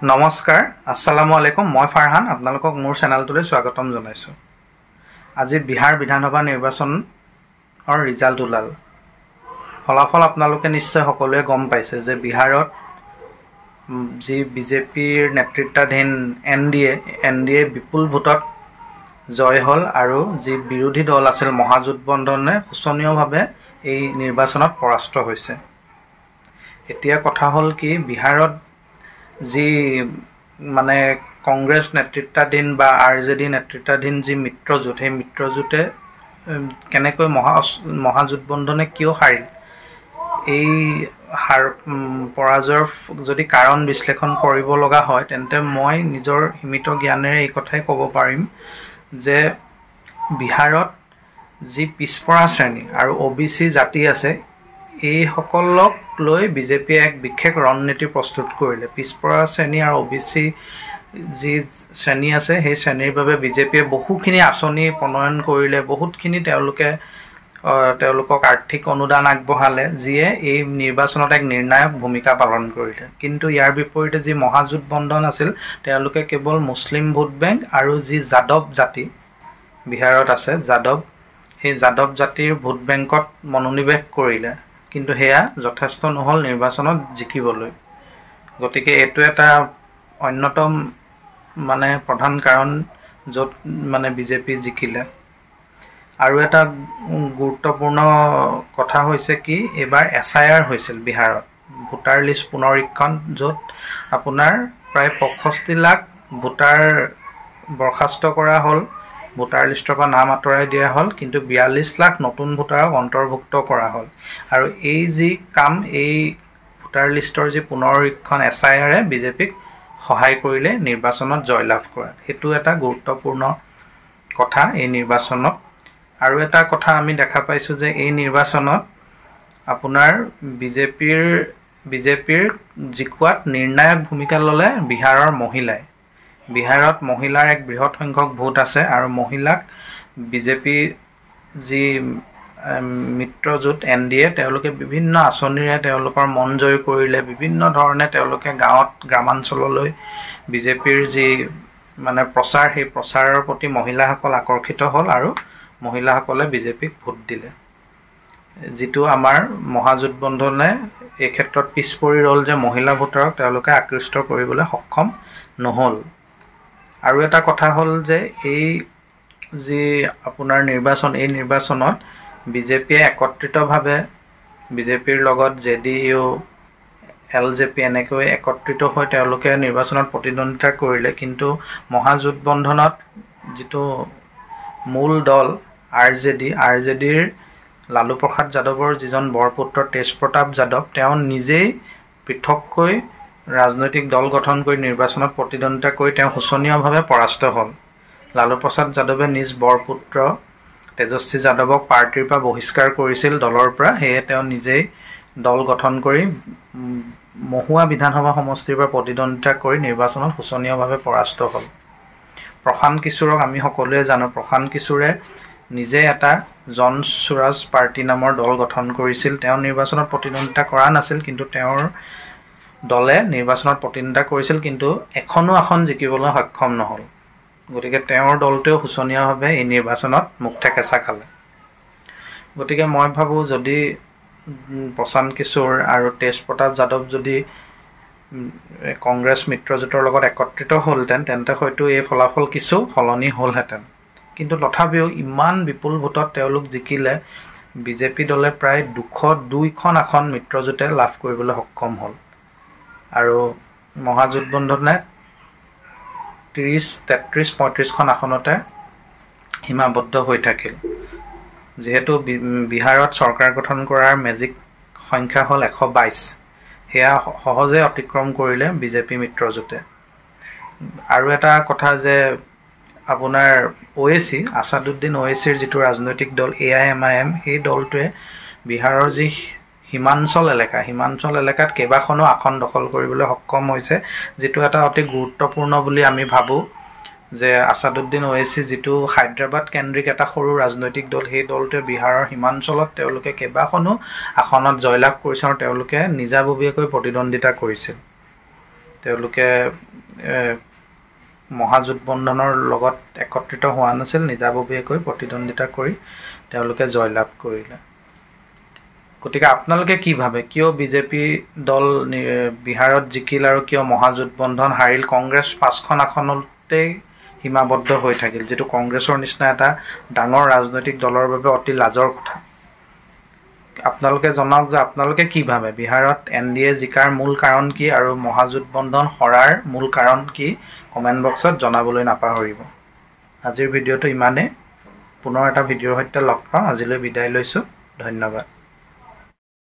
নমস্কাৰ, আসসালামু আলাইকুম। মই ফাৰহান, আপোনালোকক মোৰ চেনেলটোলৈ স্বাগতম জনাইছোঁ। আজি বিহাৰ বিধানসভা নিৰ্বাচনৰ ৰিজাল্ট ওলাল। ফলাফল আপোনালোকে নিশ্চয় সকলোৱে গম পাইছে যে বিহাৰত যি বিজেপিৰ নেতৃত্বাধীন এনডিএ বিপুল ভোটত জয় হ'ল আৰু যি বিৰোধী দল আছিল মহাজোটবন্ধনে শোচনীয়ভাৱে এই নিৰ্বাচনত পৰাস্ত হৈছে। এতিয়া কথা হ'ল কি, বিহাৰত যি কংগ্ৰেছ নেতৃত্বাধীন বা আৰজেডি নেতৃত্বাধীন যি মিত্ৰজোঁট, সেই মিত্ৰজোঁটে কেনেকৈ মহাজোটবন্ধনে কিয় হাৰিল, এই পৰাজয়ৰ যদি কাৰণ বিশ্লেষণ কৰিব লগা হয় তেন্তে মই নিজৰ সীমিত জ্ঞানেৰে এই কথাই ক'ব পাৰিম যে বিহাৰত যি পিছপৰা শ্ৰেণী আৰু OBC জাতি আছে, এইসকলক লৈ বিজেপিয়ে এক বিশেষ ৰণনীতি প্ৰস্তুত কৰিলে। পিছপৰা শ্ৰেণী আৰু OBC যি শ্ৰেণী আছে, সেই শ্ৰেণীৰ বাবে বিজেপিয়ে বহুখিনি আঁচনি প্ৰণয়ন কৰিলে, বহুতখিনি তেওঁলোকক আৰ্থিক অনুদান আগবঢ়ালে, যিয়ে এই নিৰ্বাচনত এক নিৰ্ণায়ক ভূমিকা পালন কৰিলে। কিন্তু ইয়াৰ বিপৰীতে যি মহাজোটবন্ধন আছিল, তেওঁলোকে কেৱল মুছলিম ভোট বেংক আৰু যি যাদৱ জাতি বিহাৰত আছে, সেই যাদৱ জাতিৰ ভোট বেংকত মনোনিৱেশ কৰিলে। কিন্তু সেয়া যথেষ্ট নহ'ল নিৰ্বাচনত জিকিবলৈ। গতিকে এইটো এটা অন্যতম প্ৰধান কাৰণ য'ত বিজেপি জিকিলে। আৰু এটা গুৰুত্বপূৰ্ণ কথা হৈছে কি, এইবাৰ SIR হৈছিল বিহাৰত, ভোটাৰ লিষ্ট পুনৰীক্ষণ, য'ত আপোনাৰ প্ৰায় 65 লাখ ভোটাৰ বৰ্খাস্ত কৰা হ'ল, ভোটাৰ লিষ্টৰ পৰা নাম আঁতৰাই দিয়া হ'ল, কিন্তু 42 লাখ নতুন ভোটাৰক অন্তৰ্ভুক্ত কৰা হ'ল। আৰু এই যি কাম, এই ভোটাৰ লিষ্টৰ যি পুনৰীক্ষণ SIR বিজেপিক সহায় কৰিলে নিৰ্বাচনত জয়লাভ কৰাত। সেইটো এটা গুৰুত্বপূৰ্ণ কথা এই নিৰ্বাচনত। আৰু এটা কথা আমি দেখা পাইছোঁ যে এই নিৰ্বাচনত আপোনাৰ বিজেপিৰ জিকোৱাত নিৰ্ণায়ক ভূমিকা ল'লে বিহাৰৰ মহিলাই। বিহাৰত মহিলাৰ এক বৃহৎ সংখ্যক ভোট আছে আৰু মহিলাক বিজেপি যি মিত্ৰজোঁট NDA, তেওঁলোকে বিভিন্ন আঁচনিৰে তেওঁলোকৰ মন জয় কৰিলে। বিভিন্ন ধৰণে তেওঁলোকে গ্ৰামাঞ্চললৈ বিজেপিৰ যি প্ৰচাৰ, সেই প্ৰচাৰৰ প্ৰতি মহিলাসকল আকৰ্ষিত হ'ল আৰু মহিলাসকলে বিজেপিক ভোট দিলে। যিটো আমাৰ মহাজোটবন্ধনে এই ক্ষেত্ৰত পিছ পৰি ৰ'ল যে মহিলা ভোটাৰক তেওঁলোকে আকৃষ্ট কৰিবলৈ সক্ষম নহ'ল। আৰু এটা কথা হ'ল যে এই যি আপোনাৰ নিৰ্বাচন, এই নিৰ্বাচনত বিজেপিয়ে একত্ৰিতভাৱে বিজেপিৰ লগত JDU, LJP এনেকৈ একত্ৰিত হৈ তেওঁলোকে নিৰ্বাচনত প্ৰতিদ্বন্দ্বিতা কৰিলে। কিন্তু মহাজোটবন্ধনত যিটো মূল দল RJDৰ লালু প্ৰসাদ যাদৱৰ যিজন বৰপুত্ৰ তেজপ্ৰতাপ যাদৱ, তেওঁ নিজেই পৃথককৈ ৰাজনৈতিক দল গঠন কৰি নিৰ্বাচনত প্ৰতিদ্বন্দ্বিতা কৰি তেওঁ শোচনীয়ভাৱে পৰাস্ত হ'ল। লালু প্ৰসাদ যাদৱে নিজ বৰপুত্ৰ তেজস্বী যাদৱক পাৰ্টিৰ পৰা বহিষ্কাৰ কৰিছিল, দলৰ পৰা। সেয়ে তেওঁ নিজেই দল গঠন কৰি মহুৱা বিধানসভা সমষ্টিৰ পৰা প্ৰতিদ্বন্দ্বিতা কৰি নিৰ্বাচনত শোচনীয়ভাৱে পৰাস্ত হ'ল। প্ৰশান্ত কিশোৰক আমি সকলোৱে জানো। প্ৰশান্ত কিশোৰে নিজে এটা জন স্বৰাজ পাৰ্টি নামৰ দল গঠন কৰিছিল। তেওঁ নিৰ্বাচনত প্ৰতিদ্বন্দ্বিতা কৰা নাছিল, কিন্তু তেওঁৰ দলে নিৰ্বাচনত প্ৰতিদ্বন্দ্বিতা কৰিছিল, কিন্তু এখনো আসন জিকিবলৈ সক্ষম নহ'ল। গতিকে তেওঁৰ দলটোৱেও শোচনীয়ভাৱে এই নিৰ্বাচনত মুখ থেকেচা খালে। গতিকে মই ভাবোঁ, যদি প্ৰশান্ত কিশোৰ আৰু তেজপ্ৰতাপ যাদৱ যদি কংগ্ৰেছ মিত্ৰজোঁটৰ লগত একত্ৰিত হ'লহেঁতেন, তেন্তে হয়তো এই ফলাফল কিছু সলনি হ'লহেঁতেন। কিন্তু তথাপিও ইমান বিপুল ভোটত তেওঁলোক জিকিলে, বিজেপি দলে প্ৰায় 202খন আসন মিত্ৰজোঁটে লাভ কৰিবলৈ সক্ষম হ'ল। আৰু মহাজোটবন্ধনে 33-35খন আসনতে সীমাবদ্ধ হৈ থাকিল। যিহেতু বিহাৰত চৰকাৰ গঠন কৰাৰ মেজিক সংখ্যা হ'ল 122, সেয়া সহজে অতিক্ৰম কৰিলে বিজেপি মিত্ৰজোঁটে। আৰু এটা কথা যে আপোনাৰ OAC, আছাদুদ্দিন OACৰ যিটো ৰাজনৈতিক দল AIMIM, সেই দলটোৱে বিহাৰৰ যি সীমাঞ্চল এলেকাত কেইবাখনো আসন দখল কৰিবলৈ সক্ষম হৈছে, যিটো এটা অতি গুৰুত্বপূৰ্ণ বুলি আমি ভাবোঁ। যে আছাদুদ্দিন OAC যিটো হায়দৰাবাদ কেন্দ্ৰিক এটা সৰু ৰাজনৈতিক দল, সেই দলটোৱে বিহাৰৰ সীমাঞ্চলত তেওঁলোকে কেইবাখনো আসনত জয়লাভ কৰিছে আৰু তেওঁলোকে নিজাববীয়াকৈ প্ৰতিদ্বন্দ্বিতা কৰিছিল। তেওঁলোকে মহাজোটবন্ধনৰ লগত একত্ৰিত হোৱা নাছিল, নিজাববীয়াকৈ প্ৰতিদ্বন্দ্বিতা কৰি তেওঁলোকে জয়লাভ কৰিলে। গতিকে আপোনালোকে কি ভাবে, কিয় বিজেপি দল বিহাৰত জিকিল আৰু কিয় মহাজোটবন্ধন হাৰিল? কংগ্ৰেছ 5খন আসনতেই সীমাবদ্ধ হৈ থাকিল, যিটো কংগ্ৰেছৰ নিচিনা এটা ডাঙৰ ৰাজনৈতিক দলৰ বাবে অতি লাজৰ কথা। আপোনালোকে জনাওক যে আপোনালোকে কি ভাবে, বিহাৰত NDA জিকাৰ মূল কাৰণ কি আৰু মহাজোটবন্ধন হৰাৰ মূল কাৰণ কি? কমেণ্ট বক্সত জনাবলৈ নাপাহৰিব। আজিৰ ভিডিঅ'টো ইমানেই। পুনৰ এটা ভিডিঅ'ৰ সৈতে লগ পাম। আজিলৈ বিদায় লৈছোঁ। ধন্যবাদ।